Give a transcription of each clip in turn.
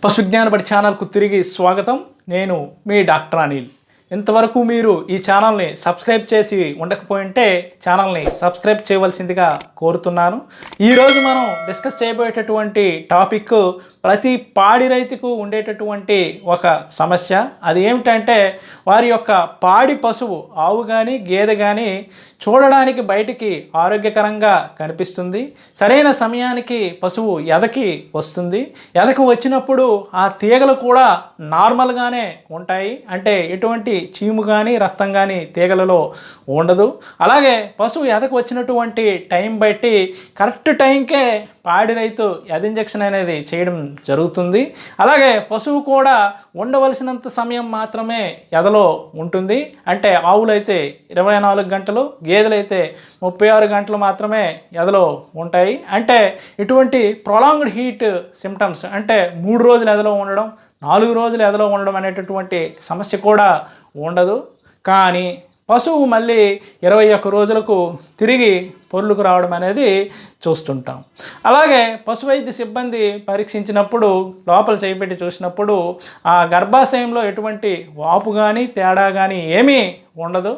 పశు విజ్ఞాన బడి ఛానల్కు తిరిగి స్వాగతం. నేను మీ డాక్టర్ అనిల్. ఇంతవరకు మీరు ఈ ఛానల్ని సబ్స్క్రైబ్ చేసి ఉండకపోయింటే ఛానల్ని సబ్స్క్రైబ్ చేయవలసిందిగా కోరుతున్నాను. ఈరోజు మనం డిస్కస్ చేయబోయేటటువంటి టాపిక్ ప్రతి పాడి రైతుకు ఉండేటటువంటి ఒక సమస్య. అది ఏమిటంటే వారి యొక్క పాడి పశువు ఆవు కానీ గేదె కానీ చూడడానికి బయటికి ఆరోగ్యకరంగా కనిపిస్తుంది. సరైన సమయానికి పశువు ఎదకి వస్తుంది. ఎదకు వచ్చినప్పుడు ఆ తీగలు కూడా నార్మల్గానే ఉంటాయి. అంటే ఎటువంటి చీము కానీ రక్తం కానీ తీగలలో ఉండదు. అలాగే పశువు ఎదకు వచ్చినటువంటి టైం బట్టి కరెక్ట్ టైంకే పాడి రైతు ఎద ఇంజెక్షన్ అనేది చేయడం జరుగుతుంది. అలాగే పశువు కూడా ఉండవలసినంత సమయం మాత్రమే ఎదలో ఉంటుంది. అంటే ఆవులైతే 24 గంటలు, గేదెలైతే 36 గంటలు మాత్రమే ఎదలో ఉంటాయి. అంటే ఇటువంటి ప్రొలాంగ్డ్ హీట్ సిమ్టమ్స్ అంటే 3 రోజులు ఎదలో ఉండడం, 4 రోజులు ఎదలో ఉండడం అనేటటువంటి సమస్య కూడా ఉండదు. కానీ పశువు మళ్ళీ 21 రోజులకు తిరిగి పొర్లుకు రావడం అనేది చూస్తుంటాం. అలాగే పశు వైద్య సిబ్బంది పరీక్షించినప్పుడు లోపల చేయిపెట్టి చూసినప్పుడు ఆ గర్భాశయంలో ఎటువంటి వాపు కానీ తేడా కానీ ఏమీ ఉండదు.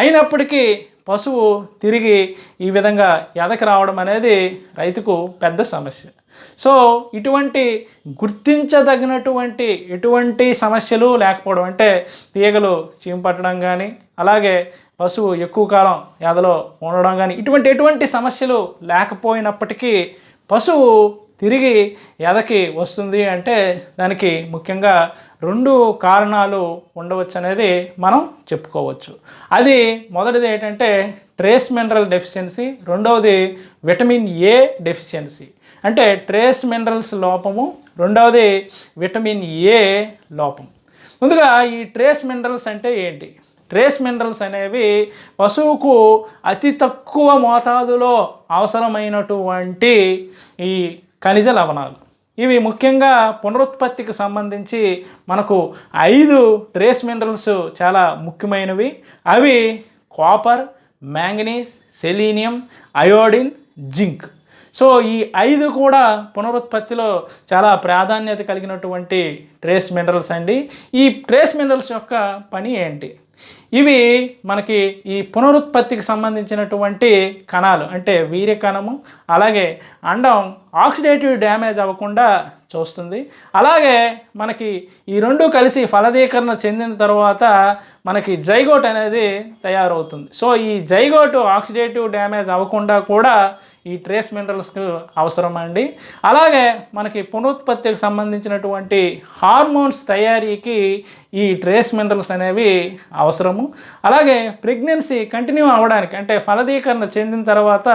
అయినప్పటికీ పశువు తిరిగి ఈ విధంగా ఎదకి రావడం అనేది రైతుకు పెద్ద సమస్య. సో ఇటువంటి గుర్తించదగినటువంటి ఎటువంటి సమస్యలు లేకపోవడం, అంటే తీగలు చీము పట్టడం కానీ, అలాగే పశువు ఎక్కువ కాలం ఎదలో ఉండడం కానీ, ఎటువంటి సమస్యలు లేకపోయినప్పటికీ పశువు తిరిగి ఎదకి వస్తుంది అంటే దానికి ముఖ్యంగా 2 కారణాలు ఉండవచ్చు అనేది మనం చెప్పుకోవచ్చు. అది మొదటిది ఏంటంటే ట్రేస్ మినరల్ డెఫిషియన్సీ, రెండవది విటమిన్ ఏ డెఫిషియన్సీ. అంటే ట్రేస్ మినరల్స్ లోపము, రెండవది విటమిన్ ఏ లోపం. ముందుగా ఈ ట్రేస్ మినరల్స్ అంటే ఏంటి? ట్రేస్ మినరల్స్ అనేవి పశువుకు అతి తక్కువ మోతాదులో అవసరమైనటువంటి ఈ ఖనిజ లవణాలు. ఇవి ముఖ్యంగా పునరుత్పత్తికి సంబంధించి మనకు 5 ట్రేస్ మినరల్స్ చాలా ముఖ్యమైనవి. అవి copper, manganese, selenium, iodine, zinc. So ఈ 5 కూడా పునరుత్పత్తిలో చాలా ప్రాధాన్యత కలిగినటువంటి ట్రేస్ మినరల్స్ అండి. ఈ ట్రేస్ మినరల్స్ యొక్క పని ఏంటి? ఇవి మనకి ఈ పునరుత్పత్తికి సంబంధించినటువంటి కణాలు, అంటే వీర్య కణము, అలాగే అండం ఆక్సిడేటివ్ డ్యామేజ్ అవ్వకుండా చూస్తుంది. అలాగే మనకి ఈ 2 కలిసి ఫలదీకరణ చెందిన తర్వాత మనకి జైగోట్ అనేది తయారవుతుంది. సో ఈ జైగోట్ ఆక్సిడేటివ్ డ్యామేజ్ అవ్వకుండా కూడా ఈ ట్రేస్ మినరల్స్కి అవసరం అండి. అలాగే మనకి పునరుత్పత్తికి సంబంధించినటువంటి హార్మోన్స్ తయారీకి ఈ ట్రేస్ మినరల్స్ అనేవి అవసరము. అలాగే ప్రెగ్నెన్సీ కంటిన్యూ అవ్వడానికి, అంటే ఫలదీకరణ చెందిన తర్వాత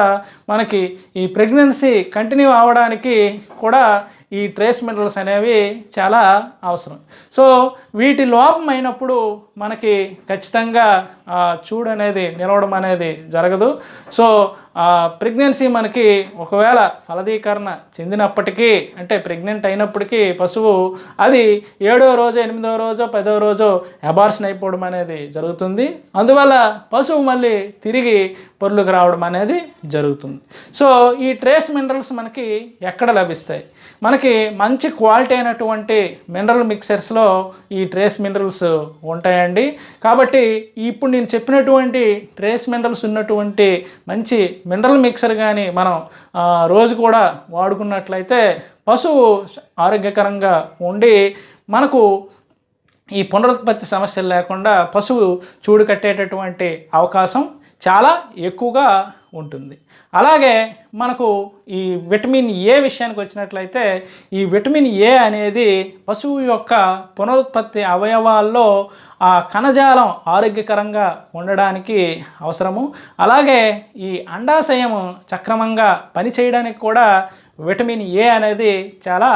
మనకి ఈ ప్రెగ్నెన్సీ కంటిన్యూ అవ్వడానికి కూడా ఈ ట్రేస్ మినరల్స్ అనేవి చాలా అవసరం. సో వీటి లోపం అయినప్పుడు మనకి ఖచ్చితంగా చూడు అనేది నిలవడం అనేది జరగదు. సో ప్రెగ్నెన్సీ మనకి ఒకవేళ ఫలదీకరణ చెందినప్పటికీ, అంటే ప్రెగ్నెంట్ అయినప్పటికీ పశువు అది 7వ రోజు, 8వ రోజు, 10వ రోజు అబార్షన్ అయిపోవడం అనేది జరుగుతుంది. అందువల్ల పశువు మళ్ళీ తిరిగి పొర్లుకు రావడం అనేది జరుగుతుంది. సో ఈ ట్రేస్ మినరల్స్ మనకి ఎక్కడ లభిస్తాయి? మనకి మంచి క్వాలిటీ అయినటువంటి మినరల్ మిక్సర్స్లో ఈ ట్రేస్ మినరల్స్ ఉంటాయండి. కాబట్టి ఇప్పుడు నేను చెప్పినటువంటి ట్రేస్ మినరల్స్ ఉన్నటువంటి మంచి మినరల్ మిక్సర్ కానీ మనం రోజు కూడా వాడుకున్నట్లయితే పశువు ఆరోగ్యకరంగా ఉండి మనకు ఈ పునరుత్పత్తి సమస్యలు లేకుండా పశువు చూడు కట్టేటటువంటి అవకాశం చాలా ఎక్కువగా ఉంటుంది. అలాగే మనకు ఈ విటమిన్ ఏ విషయానికి వచ్చినట్లయితే ఈ విటమిన్ ఏ అనేది పశువు యొక్క పునరుత్పత్తి అవయవాల్లో ఆ కణజాలం ఆరోగ్యకరంగా ఉండడానికి అవసరము. అలాగే ఈ అండాశయం సక్రమంగా పనిచేయడానికి కూడా విటమిన్ ఏ అనేది చాలా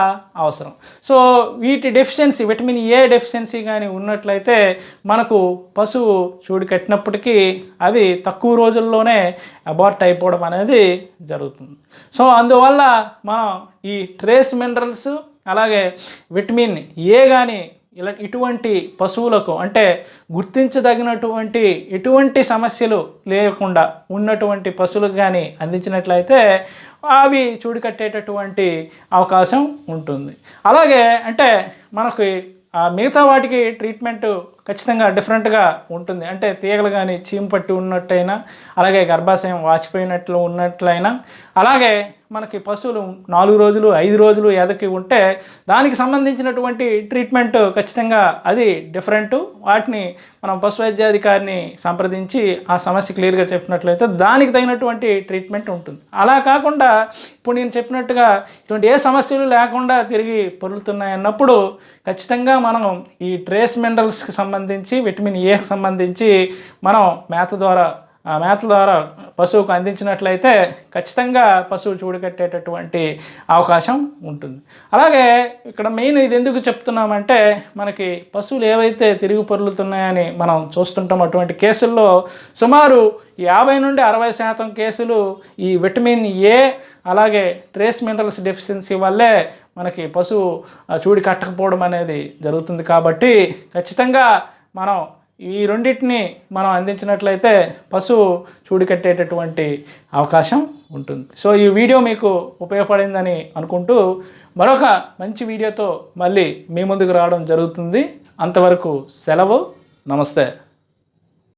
అవసరం. సో వీటి డెఫిషియన్సీ, విటమిన్ ఏ డెఫిషియన్సీ కానీ ఉన్నట్లయితే మనకు పశువు చూడు కట్టినప్పటికీ అవి తక్కువ రోజుల్లోనే అబార్ట్ అయిపోవడం అనేది జరుగుతుంది. సో అందువల్ల మనం ఈ ట్రేస్ మినరల్స్ అలాగే విటమిన్ ఏ కానీ ఇటువంటి పశువులకు, అంటే గుర్తించదగినటువంటి ఎటువంటి సమస్యలు లేకుండా ఉన్నటువంటి పశువులకు కానీ అందించినట్లయితే అవి చూడి కట్టేటటువంటి అవకాశం ఉంటుంది. అలాగే అంటే మనకి మిగతా వాటికి ట్రీట్మెంట్ ఖచ్చితంగా డిఫరెంట్గా ఉంటుంది. అంటే తీగలు కానీ చీము పట్టి ఉన్నట్టయినా, అలాగే గర్భాశయం వాచిపోయినట్లు ఉన్నట్లయినా, అలాగే మనకి పశువులు 4 రోజులు 5 రోజులు ఎదకి ఉంటే దానికి సంబంధించినటువంటి ట్రీట్మెంట్ ఖచ్చితంగా అది డిఫరెంట్. వాటిని మనం పశు వైద్యాధికారిని సంప్రదించి ఆ సమస్య క్లియర్గా చెప్పినట్లయితే దానికి తగినటువంటి ట్రీట్మెంట్ ఉంటుంది. అలా కాకుండా ఇప్పుడు నేను చెప్పినట్టుగా ఇటువంటి ఏ సమస్యలు లేకుండా తిరిగి పొర్లుతున్నాయి అన్నప్పుడు ఖచ్చితంగా మనం ఈ ట్రేస్ మినరల్స్కి సంబంధించి విటమిన్ ఏకి సంబంధించి మనం మేత ద్వారా పశువుకు అందించినట్లయితే ఖచ్చితంగా పశువు చూడకట్టేటటువంటి అవకాశం ఉంటుంది. అలాగే ఇక్కడ మెయిన్ ఇది ఎందుకు చెప్తున్నామంటే మనకి పశువులు ఏవైతే తిరిగి పొర్లుతున్నాయని మనం చూస్తుంటాం, అటువంటి కేసుల్లో సుమారు 50 నుండి 60% కేసులు ఈ విటమిన్ ఏ అలాగే ట్రేస్ మినరల్స్ డెఫిషియన్సీ వల్లే మనకి పశువు చూడి కట్టకపోవడం అనేది జరుగుతుంది. కాబట్టి ఖచ్చితంగా మనం ఈ రెండింటిని మనం అందించినట్లయితే పశువు చూడి కట్టేటటువంటి అవకాశం ఉంటుంది. సో ఈ వీడియో మీకు ఉపయోగపడిందని అనుకుంటూ మరొక మంచి వీడియోతో మళ్ళీ మీ ముందుకు రావడం జరుగుతుంది. అంతవరకు సెలవు. నమస్తే.